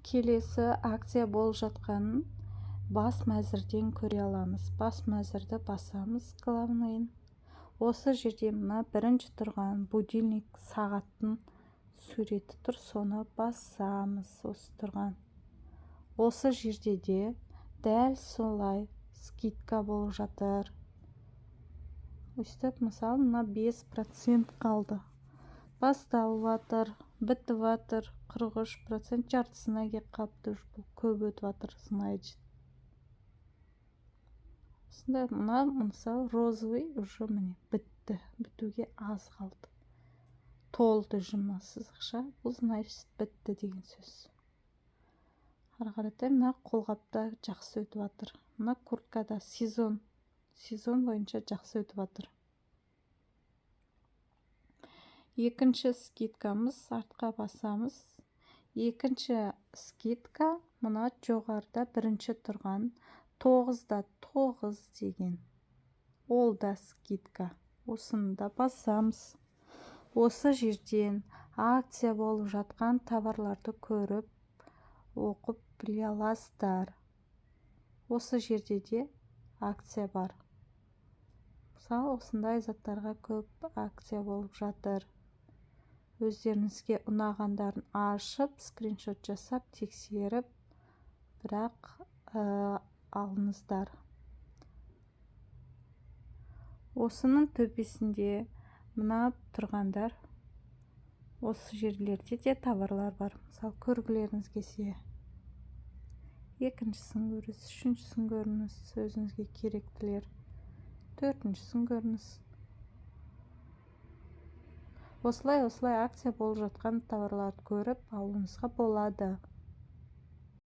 келесі акция болып жатқанын бас мәзірден көре аламыз. Бас мәзірді басамыз, главныйын. Осы жерде мына бірінші тұрған будильник сағаттың суреті тұр, соны басамыз. Осы тұрған. Осы жерде де дәл солай скидка болып жатыр. Өстіп, мысалы, мына 5% қалды. Басталып жатыр, бітіп жатыр, 43% жартысына кеп қалыпты, көп өтіп жатыр, значит. Осындай, мына мысалы розовый уже міне бітті, бітуге аз қалды. Толды жұмы сызықша, бұл значит бітті деген сөз. Ары қаратай мына қолғапта жақсы өтіп жатыр. Мына курткада сезон бойынша жақсы өтіп жатыр. Екінші скидкамыз, артқа басамыз. Екінші скидка мына жоғарыда бірінші тұрған 9-да 9 деген. Ол да скидка. Осыны да басамыз. Осы жерден акция болып жатқан товарларды көріп, оқып біле аласыздар. Осы жерде де акция бар. Мысалы, осындай заттарға көп акция болып жатыр. Өздеріңізге ұнағандарын ашып, скриншот жасап, тексеріп, бірақ алыңыздар. Осының төбесінде мына тұрғандар, осы жерлерде де товарлар бар. Мысалы, көргілеріңіз келсе, екіншісін көріңіз, үшіншісін көріңіз, өзіңізге керектілер, төртіншісін көріңіз. Осылай акция болып жатқан товарларды көріп алуыңызға болады.